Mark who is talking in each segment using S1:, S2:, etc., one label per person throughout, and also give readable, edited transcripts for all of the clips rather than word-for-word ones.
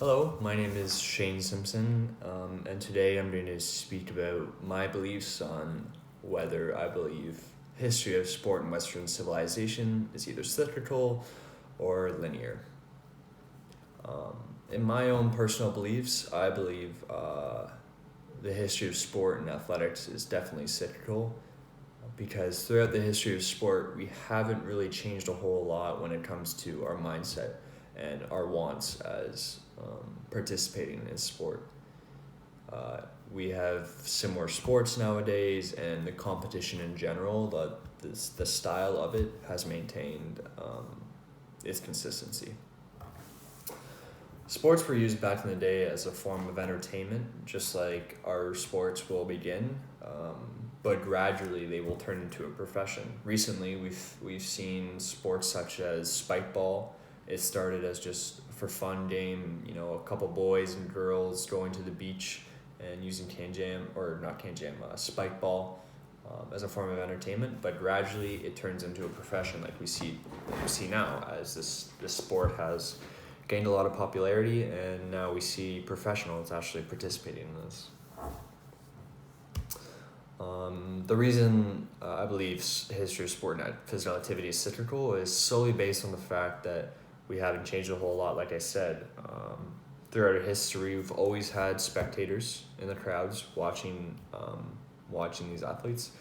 S1: Hello, my name is Shane Simpson, and today I'm going to speak about my beliefs on whether I believe history of sport in Western civilization is either cyclical or linear. Um, in my own personal beliefs, I believe the history of sport and athletics is definitely cyclical because throughout the history of sport, we haven't really changed a whole lot when it comes to our mindset and our wants as participating in sport. Uh, we have similar sports nowadays, and the competition in general, the style of it has maintained its consistency. Sports were used back in the day as a form of entertainment, just like our sports will begin, but gradually they will turn into a profession. Recently, we've seen sports such as spike ball. It started as just for fun game, a couple boys and girls going to the beach and using spike ball as a form of entertainment. But gradually, it turns into a profession, like we see now, as this sport has gained a lot of popularity, and now we see professionals actually participating in this. The reason I believe history of sport and physical activity is cyclical is solely based on the fact that we haven't changed a whole lot. Like I said, throughout our history, we've always had spectators in the crowds watching these athletes.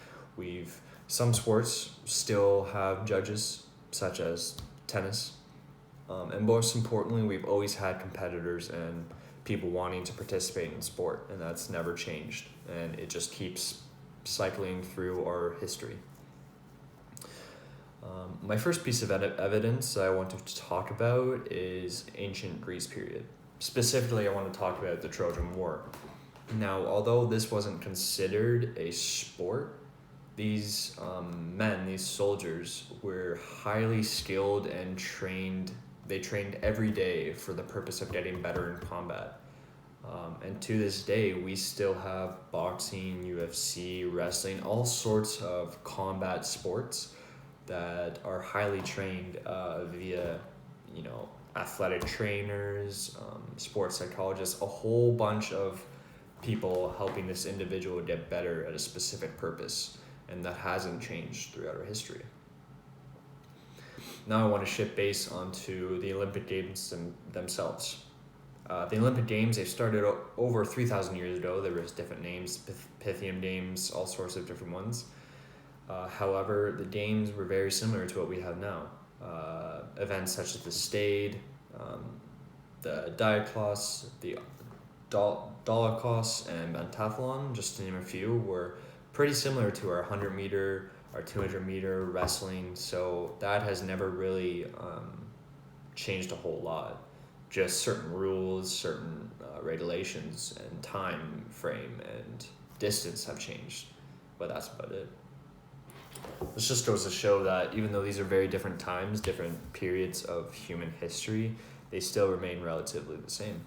S1: Some sports still have judges, such as tennis. And most importantly, we've always had competitors and people wanting to participate in sport, and that's never changed. And it just keeps cycling through our history. My first piece of evidence I want to talk about is ancient Greece period. Specifically, I want to talk about the Trojan War. Now, although this wasn't considered a sport, these these soldiers, were highly skilled and trained. They trained every day for the purpose of getting better in combat. And to this day, we still have boxing, UFC, wrestling, all sorts of combat sports that are highly trained via, athletic trainers, sports psychologists, a whole bunch of people helping this individual get better at a specific purpose. And that hasn't changed throughout our history. Now I want to shift base onto the Olympic Games themselves. The Olympic Games, they started over 3,000 years ago. There was different names, Pythian Games, all sorts of different ones. However, the games were very similar to what we have now. Events such as the Stade, the Diaklos, the Dolokos, and Pentathlon, just to name a few, were pretty similar to our 100 meter, our 200 meter wrestling. So that has never really changed a whole lot. Just certain rules, certain regulations, and time frame and distance have changed, but that's about it. This just goes to show that even though these are very different times, different periods of human history, they still remain relatively the same.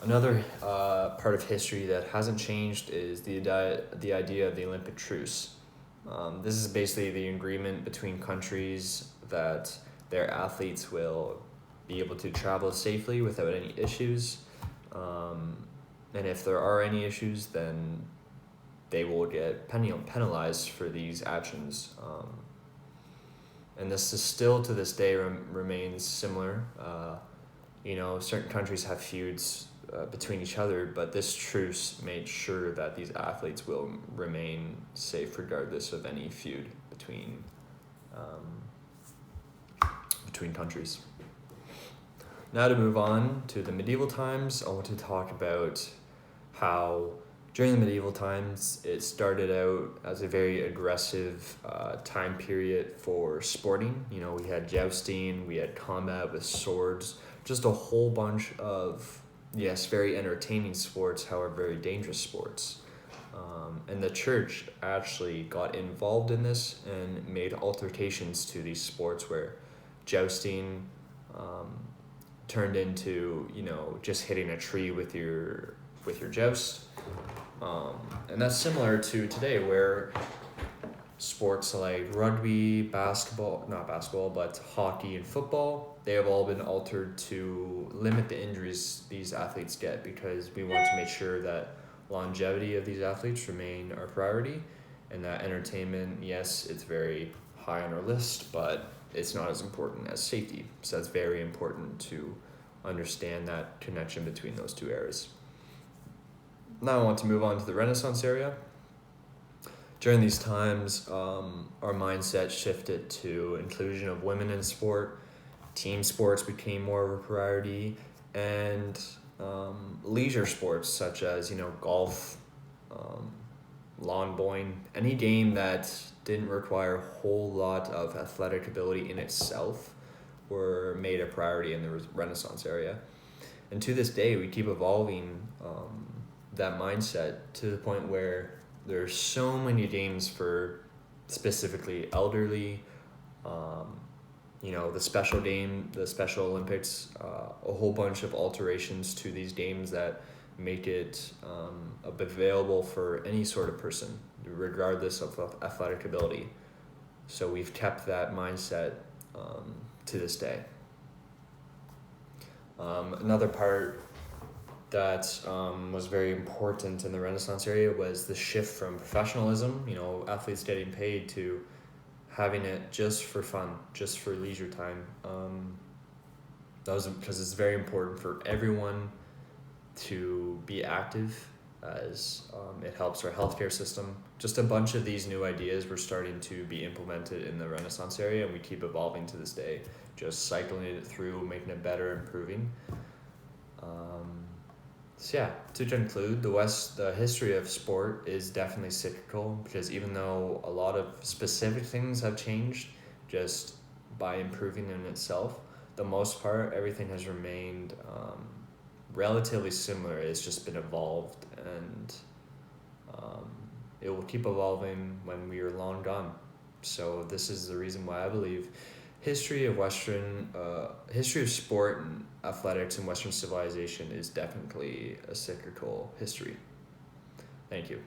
S1: Another part of history that hasn't changed is the idea of the Olympic truce. This is basically the agreement between countries that their athletes will be able to travel safely without any issues. And if there are any issues, then they will get penalized for these actions. And this is still to this day remains similar. Certain countries have feuds between each other, but this truce made sure that these athletes will remain safe regardless of any feud between countries. Now to move on to the medieval times, I want to talk about how during the medieval times it started out as a very aggressive time period for sporting. We had jousting, we had combat with swords, just a whole bunch of, yes, very entertaining sports, however, very dangerous sports. And the church actually got involved in this and made altercations to these sports where jousting turned into, just hitting a tree with your joust. And that's similar to today, where Sports like rugby, basketball, not basketball, but hockey and football, they have all been altered to limit the injuries these athletes get because we want to make sure that longevity of these athletes remain our priority and that entertainment, yes, it's very high on our list, but it's not as important as safety. So that's very important to understand that connection between those two areas. Now I want to move on to the Renaissance area. During these times, our mindset shifted to inclusion of women in sport, team sports became more of a priority, and leisure sports such as golf, um, lawn bowling, any game that didn't require a whole lot of athletic ability in itself were made a priority in the Renaissance area. And to this day, we keep evolving that mindset to the point where there's so many games for specifically elderly, the special game, the Special Olympics, a whole bunch of alterations to these games that make it available for any sort of person, regardless of athletic ability. So we've kept that mindset to this day. Another part that was very important in the Renaissance area was the shift from professionalism, athletes getting paid, to having it just for fun, just for leisure time. That was because it's very important for everyone to be active, as it helps our healthcare system. Just a bunch of these new ideas were starting to be implemented in the Renaissance area, and we keep evolving to this day, just cycling it through, making it better, improving. So yeah, to conclude, the history of sport is definitely cyclical, because even though a lot of specific things have changed just by improving in itself, the most part, everything has remained relatively similar. It's just been evolved, and it will keep evolving when we are long gone. So this is the reason why I believe history of sport and athletics in Western civilization is definitely a cyclical history. Thank you.